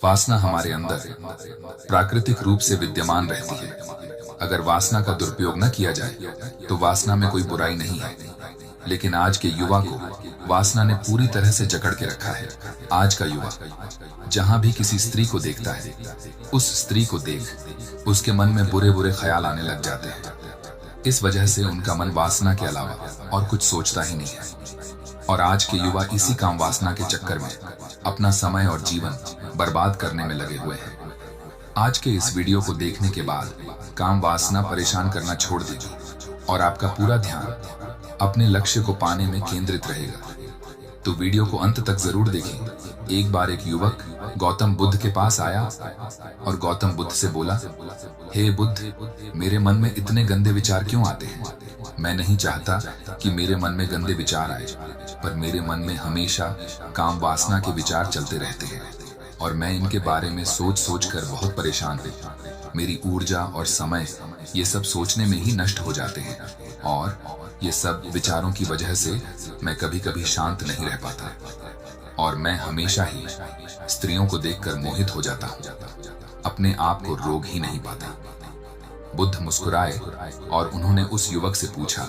वासना हमारे अंदर प्राकृतिक रूप से विद्यमान रहती है। अगर वासना का दुरुपयोग न किया जाए तो वासना में कोई बुराई नहीं है, लेकिन आज के युवा को वासना ने पूरी तरह से जकड़ के रखा है। आज का युवा जहां भी किसी स्त्री को देखता है, उस स्त्री को देख उसके मन में बुरे बुरे ख्याल आने लग जाते हैं। इस वजह से उनका मन वासना के अलावा और कुछ सोचता ही नहीं है। और आज के युवा इसी काम वासना के चक्कर में अपना समय और जीवन बर्बाद करने में लगे हुए हैं। आज के इस वीडियो को देखने के बाद काम वासना परेशान करना छोड़ देगी और आपका पूरा ध्यान अपने लक्ष्य को पाने में केंद्रित रहेगा। तो वीडियो को अंत तक जरूर देखें। एक बार एक युवक गौतम बुद्ध के पास आया और गौतम बुद्ध से बोला, हे बुद्ध, मेरे मन में इतने गंदे विचार क्यों आते हैं? मैं नहीं चाहता कि मेरे मन में गंदे विचार आए, पर मेरे मन में हमेशा काम वासना के विचार चलते रहते हैं और मैं इनके बारे में सोच सोच कर बहुत परेशान हूँ। मेरी ऊर्जा और समय ये सब सोचने में ही नष्ट हो जाते हैं और ये सब विचारों की वजह से मैं कभी कभी शांत नहीं रह पाता और मैं हमेशा ही स्त्रियों को देखकर मोहित हो जाता हूँ, अपने आप को रोक ही नहीं पाता। बुद्ध मुस्कुराए और उन्होंने उस युवक से पूछा,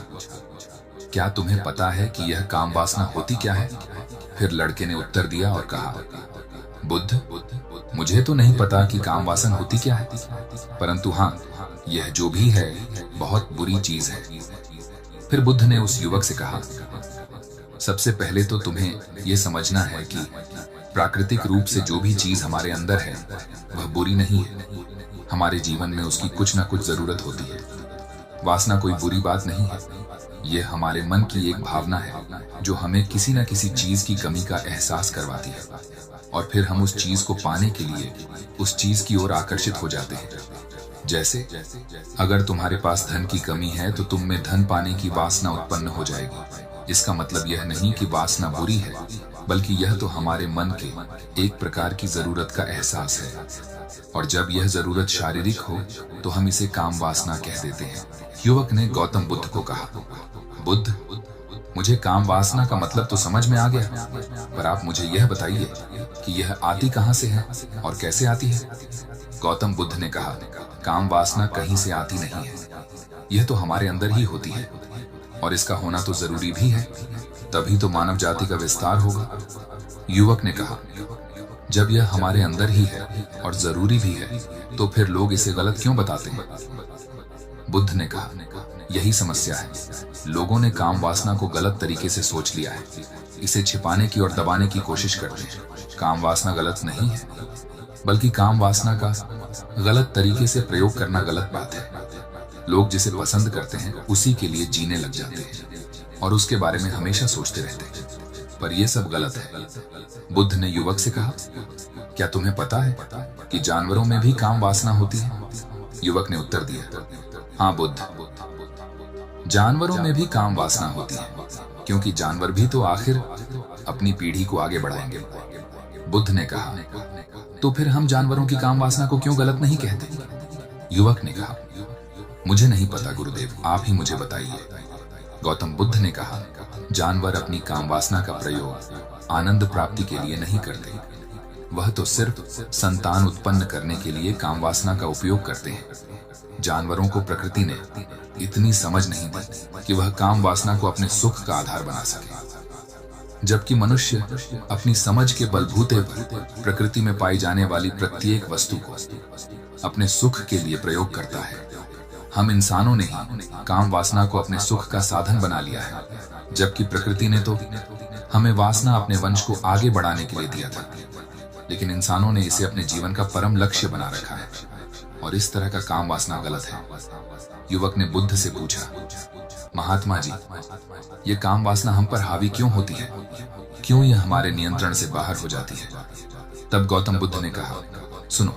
क्या तुम्हें पता है कि यह काम वासना होती क्या है? फिर लड़के ने उत्तर दिया और कहा, बुद्ध, मुझे तो नहीं पता कि काम वासना होती क्या है, परंतु हाँ, यह जो भी है बहुत बुरी चीज है। फिर बुद्ध ने उस युवक से कहा, सबसे पहले तो तुम्हें यह समझना है कि प्राकृतिक रूप से जो भी चीज हमारे अंदर है वह बुरी नहीं है। हमारे जीवन में उसकी कुछ ना कुछ जरूरत होती है। वासना कोई बुरी बात नहीं है, यह हमारे मन की एक भावना है जो हमें किसी न किसी चीज की कमी का एहसास करवाती है और फिर हम उस चीज को पाने के लिए उस चीज की ओर आकर्षित हो जाते हैं। जैसे अगर तुम्हारे पास धन की कमी है तो तुम में धन पाने की वासना उत्पन्न हो जाएगी। इसका मतलब यह नहीं कि वासना बुरी है, बल्कि यह तो हमारे मन के एक प्रकार की जरूरत का एहसास है और जब यह जरूरत शारीरिक हो तो हम इसे काम वासना कह देते हैं। युवक ने गौतम बुद्ध को कहा, बुद्ध, मुझे काम वासना का मतलब तो समझ में आ गया, पर आप मुझे यह बताइए कि यह आती कहां से है और कैसे आती है? गौतम बुद्ध ने कहा, काम वासना कहीं से आती नहीं है, यह तो हमारे अंदर ही होती है और इसका होना तो जरूरी भी है, तभी तो मानव जाति का विस्तार होगा। युवक ने कहा, जब यह हमारे अंदर ही है और जरूरी भी है तो फिर लोग इसे गलत क्यों बताते हैं? बुद्ध ने कहा, यही समस्या है। लोगों ने काम वासना को गलत तरीके से सोच लिया है, इसे छिपाने की और दबाने की कोशिश करते हैं। काम वासना गलत नहीं है, बल्कि काम वासना का गलत तरीके से प्रयोग करना गलत बात है। लोग जिसे पसंद करते हैं उसी के लिए जीने लग जाते हैं और उसके बारे में हमेशा सोचते रहते हैं, पर यह सब गलत है। बुद्ध ने युवक से कहा, क्या तुम्हें पता है कि जानवरों में भी काम वासना होती है? युवक ने उत्तर दिया, हाँ बुद्ध, जानवरों में भी काम वासना होती है, क्योंकि जानवर भी तो आखिर अपनी पीढ़ी को आगे बढ़ाएंगे। बुद्ध ने कहा, तो फिर हम जानवरों की काम वासना को क्यों गलत नहीं कहते? युवक ने कहा, मुझे नहीं पता गुरुदेव, आप ही मुझे बताइए। गौतम बुद्ध ने कहा, जानवर अपनी काम वासना का प्रयोग आनंद प्राप्ति के लिए नहीं करते, वह तो सिर्फ संतान उत्पन्न करने के लिए काम वासना का उपयोग करते हैं। जानवरों को प्रकृति ने इतनी समझ नहीं दी कि वह काम वासना को अपने सुख का आधार बना सके, जबकि मनुष्य अपनी समझ के बलबूते पर प्रकृति में पाई जाने वाली प्रत्येक वस्तु को अपने सुख के लिए प्रयोग करता है। हम इंसानों ने ही काम वासना को अपने सुख का साधन बना लिया है, जबकि प्रकृति ने तो हमें वासना अपने वंश को आगे बढ़ाने के लिए दिया था, लेकिन इंसानों ने इसे अपने जीवन का परम लक्ष्य बना रखा है और इस तरह का काम वासना गलत है। युवक ने बुद्ध से पूछा, महात्मा जी, ये काम वासना हम पर हावी क्यों होती है? क्यों यह हमारे नियंत्रण से बाहर हो जाती है? तब गौतम बुद्ध ने कहा, सुनो,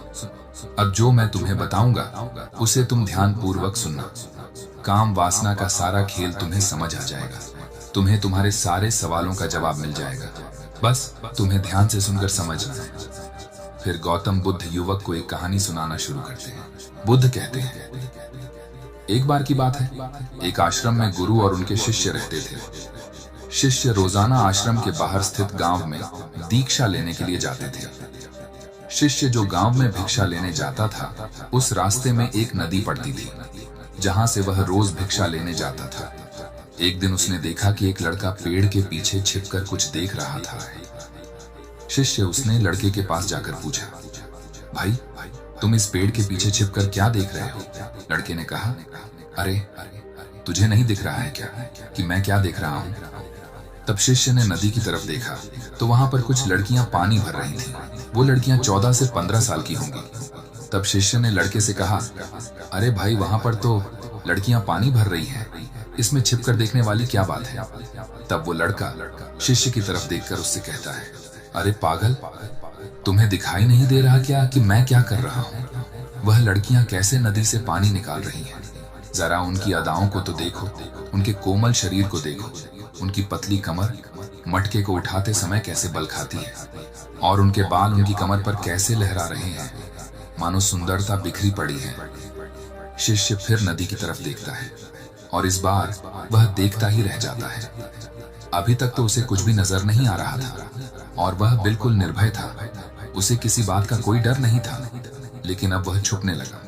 अब जो मैं तुम्हें बताऊंगा उसे तुम ध्यान पूर्वक सुनना। काम वासना का सारा खेल तुम्हें समझ आ जाएगा, तुम्हें तुम्हारे सारे सवालों का जवाब मिल जाएगा, बस तुम्हें ध्यान से सुनकर समझना है। फिर गौतम बुद्ध युवक को एक कहानी सुनाना शुरू करते हैं। बुद्ध कहते हैं, एक बार की बात है, एक आश्रम में गुरु और उनके शिष्य रहते थे। शिष्य रोजाना आश्रम के बाहर स्थित गांव में दीक्षा लेने के लिए जाते थे। शिष्य जो गांव में भिक्षा लेने जाता था, उस रास्ते में एक नदी पड़ती थी, जहां से वह रोज भिक्षा लेने जाता था। एक दिन उसने देखा कि एक लड़का पेड़ के पीछे छिपकर कुछ देख रहा था। शिष्य उसने लड़के के पास जाकर पूछा, भाई, तुम इस पेड़ के पीछे छिपकर क्या देख रहे हो? लड़के ने कहा, अरे, तुझे नहीं दिख रहा है क्या कि मैं क्या देख रहा हूं? तब शिष्य ने नदी की तरफ देखा तो वहां पर कुछ लड़कियां पानी भर रही थीं। वो लड़कियां 14 से 15 साल की होंगी। तब शिष्य ने लड़के से कहा, अरे भाई, वहां पर तो लड़कियां पानी भर रही हैं, इसमें छिपकर देखने वाली क्या बात है? तब वो लड़का शिष्य की तरफ देखकर उससे कहता है, अरे पागल, तुम्हें दिखाई नहीं दे रहा क्या कि मैं क्या कर रहा हूँ? वह लड़कियां कैसे नदी से पानी निकाल रही हैं? जरा उनकी अदाओं को तो देखो, उनके कोमल शरीर को देखो, उनकी पतली कमर मटके को उठाते समय कैसे बल खाती है, और उनके बाल उनकी कमर पर कैसे लहरा रहे हैं, मानो सुंदरता बिखरी पड़ी है। शिष्य फिर नदी की तरफ देखता है और इस बार वह देखता ही रह जाता है। अभी तक तो उसे कुछ भी नजर नहीं आ रहा था और वह बिल्कुल निर्भय था। उसे किसी बात का कोई डर नहीं था, लेकिन अब वह छुपने लगा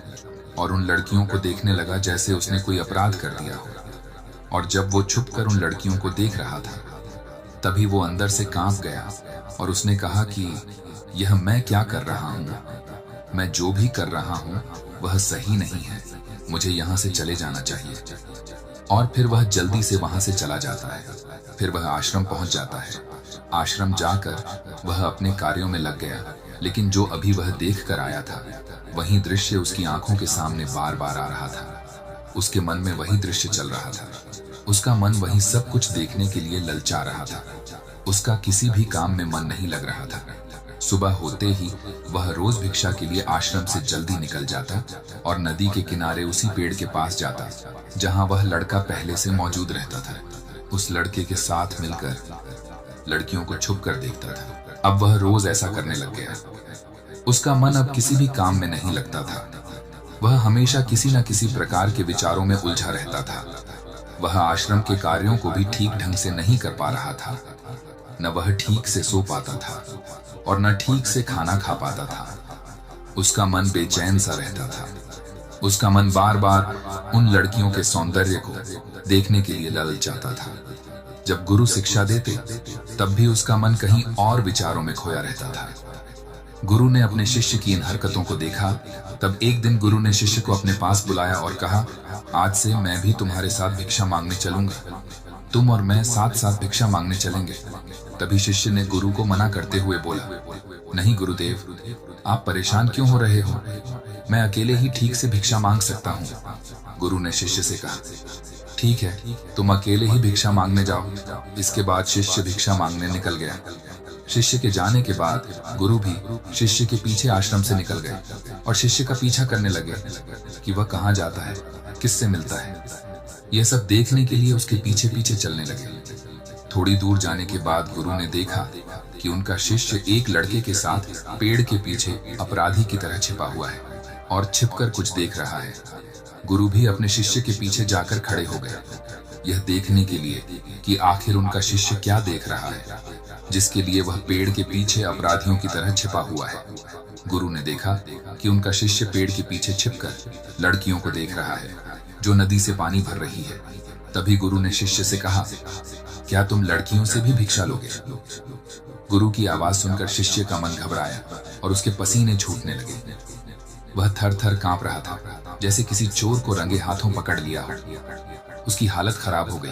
और उन लड़कियों को देखने लगा जैसे उसने कोई अपराध कर दिया हो। और जब वो छुपकर उन लड़कियों को देख रहा था, तभी वो अंदर से कांप गया और उसने कहा कि यह मैं क्या कर रहा हूँ? मैं जो भी कर रहा हूँ वह सही नहीं है, मुझे यहाँ से चले जाना चाहिए। और फिर वह जल्दी से वहां से चला जाता है। फिर वह आश्रम पहुंच जाता है। आश्रम जाकर वह अपने कार्यों में लग गया, लेकिन जो अभी वह देख कर आया था, वही दृश्य उसकी आंखों के सामने बार बार आ रहा था। उसके मन में वही दृश्य चल रहा था। उसका मन वही सब कुछ देखने के लिए ललचा रहा था। उसका किसी भी काम में मन नहीं लग रहा था। सुबह होते ही वह रोज भिक्षा के लिए आश्रम से जल्दी निकल जाता और नदी के किनारे उसी पेड़ के पास जाता जहां वह लड़का पहले से मौजूद रहता था। उस लड़के के साथ मिलकर लड़कियों को छुप कर देखता था। अब वह रोज ऐसा करने लग गया। उसका मन अब किसी भी काम में नहीं लगता था। वह हमेशा किसी न किसी प्रकार के विचारों में उलझा रहता था। वह आश्रम के कार्यों को भी ठीक ढंग से नहीं कर पा रहा था। न वह ठीक से सो पाता था और न ठीक से खाना खा पाता था। उसका मन बेचैन सा रहता था। उसका मन बार बार उन लड़कियों के सौंदर्य को देखने के लिए ललचाता था। जब गुरु शिक्षा देते, तब भी उसका मन कहीं और विचारों में खोया रहता था। गुरु ने अपने शिष्य की इन हरकतों को देखा। तब एक दिन गुरु ने शिष्य को अपने पास बुलाया और कहा, आज से मैं भी तुम्हारे साथ भिक्षा मांगने चलूंगा। तुम और मैं साथ साथ भिक्षा मांगने चलेंगे। तभी शिष्य ने गुरु को मना करते हुए बोला, नहीं गुरुदेव, आप परेशान क्यों हो रहे हो? मैं अकेले ही ठीक से भिक्षा मांग सकता हूँ। गुरु ने शिष्य से कहा, ठीक है, तुम अकेले ही भिक्षा मांगने जाओ। इसके बाद शिष्य भिक्षा मांगने निकल गया। शिष्य के जाने के बाद गुरु भी शिष्य के पीछे आश्रम से निकल गए और शिष्य का पीछा करने लगे कि वह कहाँ जाता है, किससे मिलता है। यह सब देखने के लिए उसके पीछे पीछे चलने लगे। थोड़ी दूर जाने के बाद गुरु ने देखा कि उनका शिष्य एक लड़के के साथ पेड़ के पीछे अपराधी की तरह छिपा हुआ है और छिपकर कुछ देख रहा है। गुरु भी अपने शिष्य के पीछे जाकर खड़े हो गए, यह देखने के लिए कि आखिर उनका शिष्य क्या देख रहा है, जिसके लिए वह पेड़ के पीछे अपराधियों की तरह छिपा हुआ है। गुरु ने देखा कि उनका शिष्य पेड़ के पीछे छिपकर लड़कियों को देख रहा है जो नदी से पानी भर रही है। तभी गुरु ने शिष्य से कहा, क्या तुम लड़कियों से भी भिक्षा लोगे? गुरु की आवाज सुनकर शिष्य का मन घबराया और उसके पसीने छूटने लगे। वह थर थर कांप रहा था, जैसे किसी चोर को रंगे हाथों पकड़ लिया हो। उसकी हालत खराब हो गई।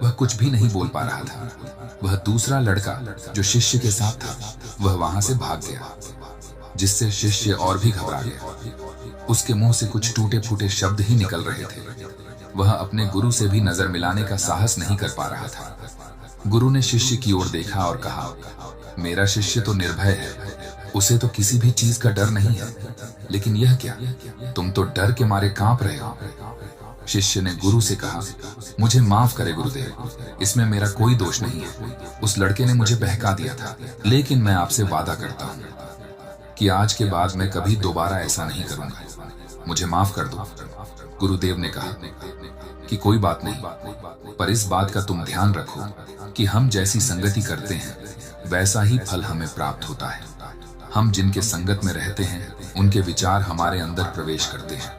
वह कुछ भी नहीं बोल पा रहा था। वह दूसरा लड़का जो शिष्य के साथ था, वह वहां से भाग गया, जिससे शिष्य और भी घबरा गया। उसके मुंह से कुछ टूटे फूटे शब्द ही निकल रहे थे। वह अपने गुरु से भी नजर मिलाने का साहस नहीं कर पा रहा था। गुरु ने शिष्य की ओर देखा और कहा, मेरा शिष्य तो निर्भय है, उसे तो किसी भी चीज का डर नहीं है, लेकिन यह क्या, तुम तो डर के मारे कांप रहे हो। शिष्य ने गुरु से कहा, मुझे माफ करे गुरुदेव, इसमें मेरा कोई दोष नहीं है। उस लड़के ने मुझे बहका दिया था, लेकिन मैं आपसे वादा करता हूँ कि आज के बाद मैं कभी दोबारा ऐसा नहीं करूंगा। मुझे माफ कर दो। गुरुदेव ने कहा कि कोई बात नहीं, पर इस बात का तुम ध्यान रखो कि हम जैसी संगति करते हैं वैसा ही फल हमें प्राप्त होता है। हम जिनके संगत में रहते हैं उनके विचार हमारे अंदर प्रवेश करते हैं।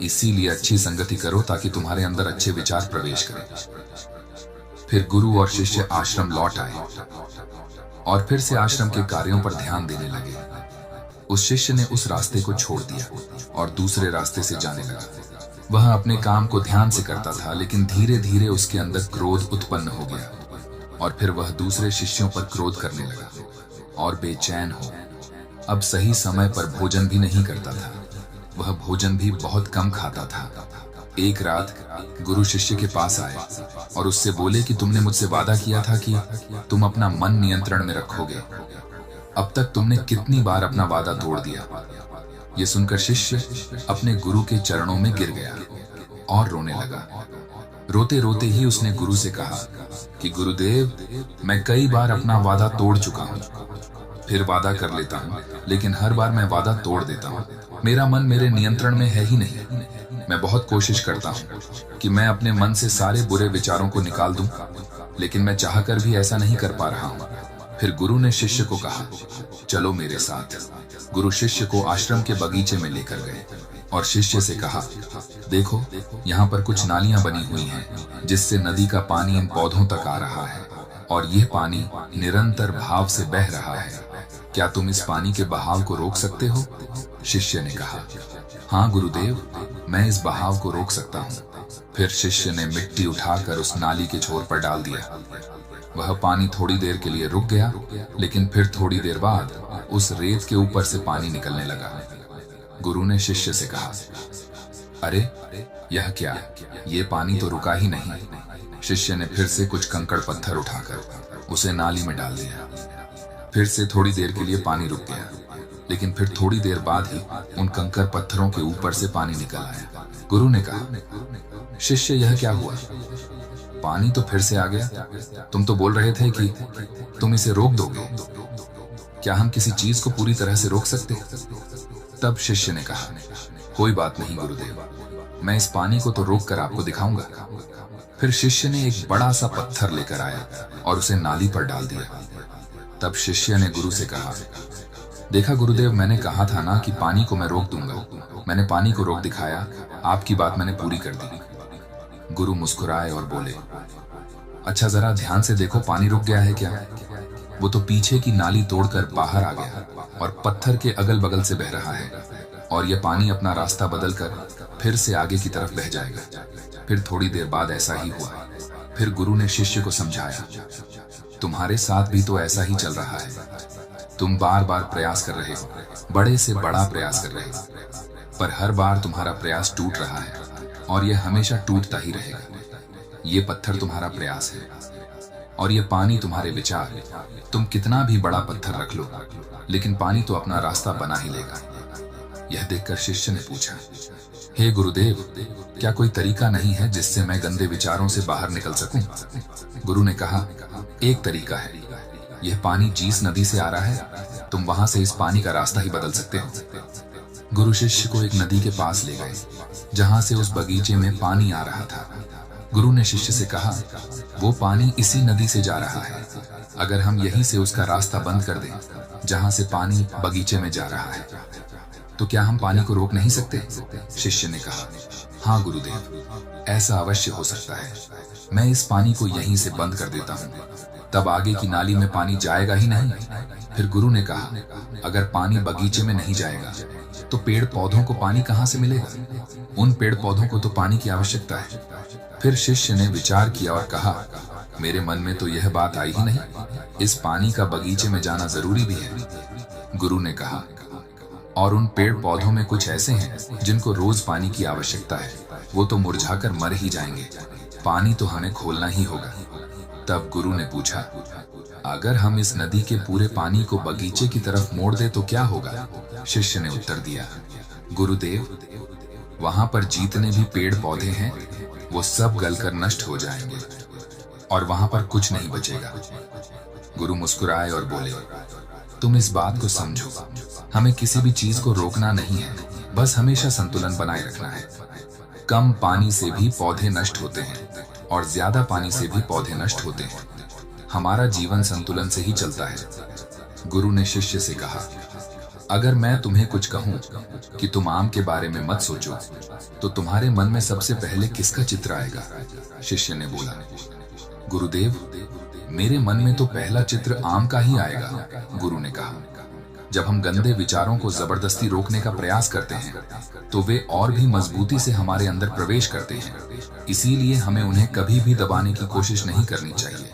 इसीलिए अच्छी संगति करो ताकि तुम्हारे अंदर अच्छे विचार प्रवेश करें। फिर गुरु और शिष्य आश्रम लौट आए और फिर से आश्रम के कार्यों पर ध्यान देने लगे। उस शिष्य ने उस रास्ते को छोड़ दिया और दूसरे रास्ते से जाने लगा। वह अपने काम को ध्यान से करता था, लेकिन धीरे धीरे उसके अंदर क्रोध उत्पन्न हो गया और फिर वह दूसरे शिष्यों पर क्रोध करने लगा और बेचैन हो अब सही समय पर भोजन भी नहीं करता था। वह भोजन भी बहुत कम खाता था। एक रात गुरु शिष्य के पास आए और उससे बोले कि तुमने मुझसे वादा किया था कि तुम अपना मन नियंत्रण में रखोगे। अब तक तुमने कितनी बार अपना वादा तोड़ दिया। ये सुनकर शिष्य अपने गुरु के चरणों में गिर गया और रोने लगा। रोते रोते ही उसने गुरु से कहा कि गुरुदेव, मैं कई बार अपना वादा तोड़ चुका हूँ, फिर वादा कर लेता हूँ, लेकिन हर बार मैं वादा तोड़ देता हूँ। मेरा मन मेरे नियंत्रण में है ही नहीं। मैं बहुत कोशिश करता हूँ कि मैं अपने मन से सारे बुरे विचारों को निकाल दूं, लेकिन मैं चाहकर भी ऐसा नहीं कर पा रहा हूँ। फिर गुरु ने शिष्य को कहा, चलो मेरे साथ। गुरु शिष्य को आश्रम के बगीचे में लेकर गए और शिष्य से कहा, देखो यहाँ पर कुछ नालियां बनी हुई हैं जिससे नदी का पानी इन पौधों तक आ रहा है और यह पानी निरंतर भाव से बह रहा है। क्या तुम इस पानी के बहाव को रोक सकते हो? शिष्य ने कहा, हाँ गुरुदेव, मैं इस बहाव को रोक सकता हूँ। फिर शिष्य ने मिट्टी उठाकर उस नाली के छोर पर डाल दिया। वह पानी थोड़ी देर के लिए रुक गया, लेकिन फिर थोड़ी देर बाद उस रेत के ऊपर से पानी निकलने लगा। गुरु ने शिष्य से कहा, अरे यह क्या, ये पानी तो रुका ही नहीं। शिष्य ने फिर से कुछ कंकड़ पत्थर उठाकर उसे नाली में डाल दिया। फिर से थोड़ी देर के लिए पानी रुक गया, लेकिन फिर थोड़ी देर बाद ही उन कंकड़ पत्थरों के ऊपर से पानी निकल आया। गुरु ने कहा, शिष्य यह क्या हुआ? पानी तो फिर से आ गया। तुम तो बोल रहे थे कि तुम इसे रोक दोगे। क्या हम किसी चीज को पूरी तरह से रोक सकते? तब शिष्य ने कहा, कोई बात नहीं गुरुदेव, मैं इस पानी को तो रोक कर आपको दिखाऊंगा। फिर शिष्य ने एक बड़ा सा पत्थर लेकर आया और उसे नाली पर डाल दिया। तब शिष्य ने गुरु से कहा, देखा गुरुदेव, मैंने कहा था ना कि पानी को मैं रोक दूंगा। मैंने पानी को रोक दिखाया, आपकी बात मैंने पूरी कर दी। गुरु मुस्कुराए और बोले, अच्छा जरा ध्यान से देखो, पानी रुक गया है क्या? वो तो पीछे की नाली तोड़कर बाहर आ गया और पत्थर के अगल बगल से बह रहा है और यह पानी अपना रास्ता बदलकर फिर से आगे की तरफ बह जाएगा। फिर थोड़ी देर बाद ऐसा ही हुआ। फिर गुरु ने शिष्य को समझाया, तुम्हारे साथ भी तो ऐसा ही चल रहा है। तुम बार बार प्रयास कर रहे हो, बड़े से बड़ा प्रयास कर रहे हो, पर हर बार तुम्हारा प्रयास टूट रहा है और यह हमेशा टूटता ही रहेगा। ये पत्थर तुम्हारा प्रयास है और ये पानी तुम्हारे विचार। तुम कितना भी बड़ा पत्थर रख लो, लेकिन पानी तो अपना रास्ता बना ही लेगा। यह देखकर शिष्य ने पूछा, हे गुरुदेव, क्या कोई तरीका नहीं है जिससे मैं गंदे विचारों से बाहर निकल सकूं? गुरु ने कहा, एक तरीका है। यह पानी जिस नदी से आ रहा है, तुम वहां से इस पानी का रास्ता ही बदल सकते हो। गुरु शिष्य को एक नदी के पास ले गए जहां से उस बगीचे में पानी आ रहा था। गुरु ने शिष्य से कहा, वो पानी इसी नदी से जा रहा है। अगर हम यहीं से उसका रास्ता बंद कर दें जहां से पानी बगीचे में जा रहा है, तो क्या हम पानी को रोक नहीं सकते? शिष्य ने कहा, हाँ गुरुदेव, ऐसा अवश्य हो सकता है। मैं इस पानी को यहीं से बंद कर देता हूँ, तब आगे की नाली में पानी जाएगा ही नहीं। फिर गुरु ने कहा, अगर पानी बगीचे में नहीं जाएगा तो पेड़ पौधों को पानी कहाँ से मिलेगा? उन पेड़ पौधों को तो पानी की आवश्यकता है। फिर शिष्य ने विचार किया और कहा, मेरे मन में तो यह बात आई ही नहीं, इस पानी का बगीचे में जाना जरूरी भी है। गुरु ने कहा, और उन पेड़ पौधों में कुछ ऐसे हैं जिनको रोज पानी की आवश्यकता है, वो तो मुरझाकर मर ही जाएंगे। पानी तो हमें खोलना ही होगा। तब गुरु ने पूछा, अगर हम इस नदी के पूरे पानी को बगीचे की तरफ मोड़ दे तो क्या होगा? शिष्य ने उत्तर दिया, गुरुदेव, वहां पर जितने भी पेड़ पौधे हैं वो सब गलकर नष्ट हो जाएंगे और वहां पर कुछ नहीं बचेगा। गुरु मुस्कुराए और बोले, तुम इस बात को समझो, हमें किसी भी चीज को रोकना नहीं है, बस हमेशा संतुलन बनाए रखना है। कम पानी से भी पौधे नष्ट होते हैं और ज्यादा पानी से भी पौधे नष्ट होते हैं। हमारा जीवन संतुलन से ही चलता है। गुरु ने शिष्य से कहा, अगर मैं तुम्हें कुछ कहूं कि तुम आम के बारे में मत सोचो, तो तुम्हारे मन में सबसे पहले किसका चित्र आएगा? शिष्य ने बोला, गुरुदेव, मेरे मन में तो पहला चित्र आम का ही आएगा। गुरु ने कहा, जब हम गंदे विचारों को जबरदस्ती रोकने का प्रयास करते हैं तो वे और भी मजबूती से हमारे अंदर प्रवेश करते हैं। इसीलिए हमें उन्हें कभी भी दबाने की कोशिश नहीं करनी चाहिए।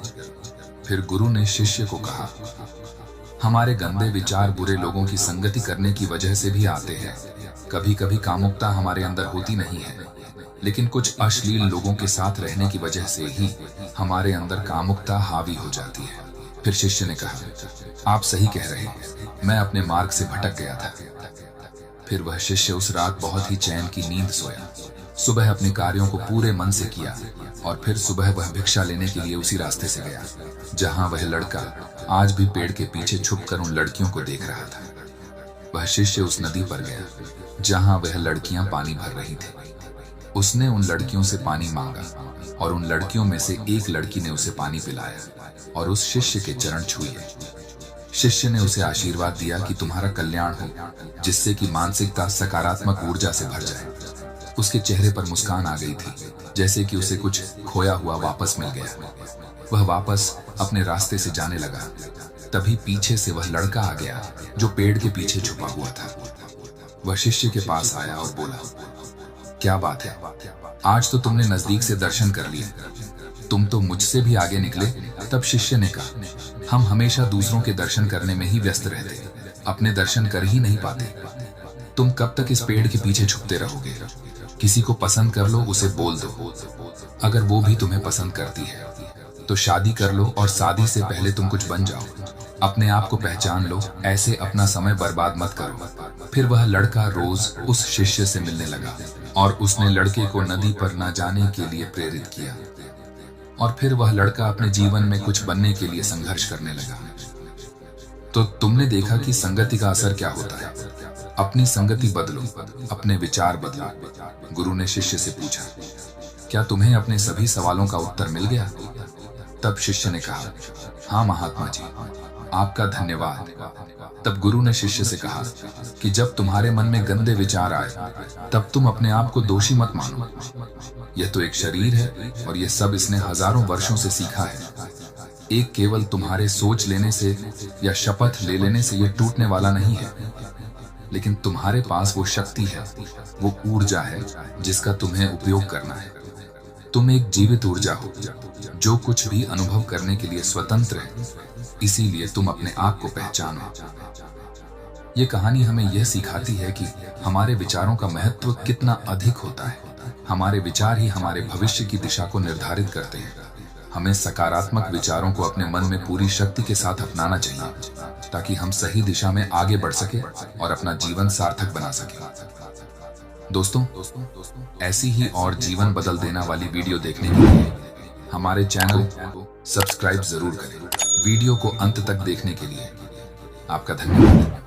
फिर गुरु ने शिष्य को कहा, हमारे गंदे विचार बुरे लोगों की संगति करने की वजह से भी आते हैं। कभी कभी कामुकता हमारे अंदर होती नहीं है, लेकिन कुछ अश्लील लोगों के साथ रहने की वजह से ही हमारे अंदर कामुकता हावी हो जाती है। फिर शिष्य ने कहा, आप सही कह रहे हैं, मैं अपने मार्ग से भटक गया था। फिर वह शिष्य उस रात बहुत ही चैन की नींद सोया। सुबह अपने कार्यों को पूरे मन से किया और फिर सुबह वह भिक्षा लेने के लिए उसी रास्ते से गया जहां वह लड़का आज भी पेड़ के पीछे छुपकर उन लड़कियों को देख रहा था। वह शिष्य उस नदी पर गया जहां वह लड़कियां पानी भर रही थी। उसने उन लड़कियों से पानी मांगा और उन लड़कियों में से एक लड़की ने उसे पानी पिलाया और उस शिष्य के चरण छुए। शिष्य ने उसे आशीर्वाद दिया कि तुम्हारा कल्याण हो, जिससे कि मानसिकता सकारात्मक ऊर्जा से भर जाए। उसके चेहरे पर मुस्कान आ गई थी, जैसे कि उसे कुछ खोया हुआ वापस मिल गया। वह वापस अपने रास्ते से जाने लगा। तभी पीछे से वह लड़का आ गया जो पेड़ के पीछे छुपा हुआ था। वह शिष्य के पास आया और बोला, क्या बात है, आज तो तुमने नजदीक से दर्शन कर लिए, तुम तो मुझसे भी आगे निकले। तब शिष्य ने कहा, हम हमेशा दूसरों के दर्शन करने में ही व्यस्त रहते, अपने दर्शन कर ही नहीं पाते। तुम कब तक इस पेड़ के पीछे छुपते रहोगे? किसी को पसंद कर लो, उसे बोल दो। अगर वो भी तुम्हें पसंद करती है तो शादी कर लो और शादी से पहले तुम कुछ बन जाओ। अपने आप को पहचान लो, ऐसे अपना समय बर्बाद मत करो। फिर वह लड़का रोज उस शिष्य से मिलने लगा और उसने लड़के को नदी पर न जाने के लिए प्रेरित किया। और फिर वह लड़का अपने जीवन में कुछ बनने के लिए संघर्ष करने लगा। तो तुमने देखा कि संगति का असर क्या होता है। अपनी संगति बदलो, अपने विचार बदलो। गुरु ने शिष्य से पूछा, क्या तुम्हें अपने सभी सवालों का उत्तर मिल गया? तब शिष्य ने कहा, हाँ महात्मा जी, आपका धन्यवाद। तब गुरु ने शिष्य से कहा कि जब तुम्हारे मन में गंदे विचार आए तब तुम अपने आप को दोषी मत मानो। यह तो एक शरीर है और यह सब इसने हजारों वर्षों से सीखा है। एक केवल तुम्हारे सोच लेने से या शपथ ले लेने से यह टूटने वाला नहीं है, लेकिन तुम्हारे पास वो शक्ति है, वो ऊर्जा है जिसका तुम्हें उपयोग करना है। तुम एक जीवित ऊर्जा हो जो कुछ भी अनुभव करने के लिए स्वतंत्र है। इसीलिए तुम अपने आप को पहचानो। ये कहानी हमें यह सिखाती है कि हमारे विचारों का महत्व कितना अधिक होता है। हमारे विचार ही हमारे भविष्य की दिशा को निर्धारित करते हैं। हमें सकारात्मक विचारों को अपने मन में पूरी शक्ति के साथ अपनाना चाहिए ताकि हम सही दिशा में आगे बढ़ सके और अपना जीवन सार्थक बना सके। दोस्तों, ऐसी ही और जीवन बदल देना वाली वीडियो देखने के लिए हमारे चैनल को सब्सक्राइब जरूर करें। वीडियो को अंत तक देखने के लिए आपका धन्यवाद।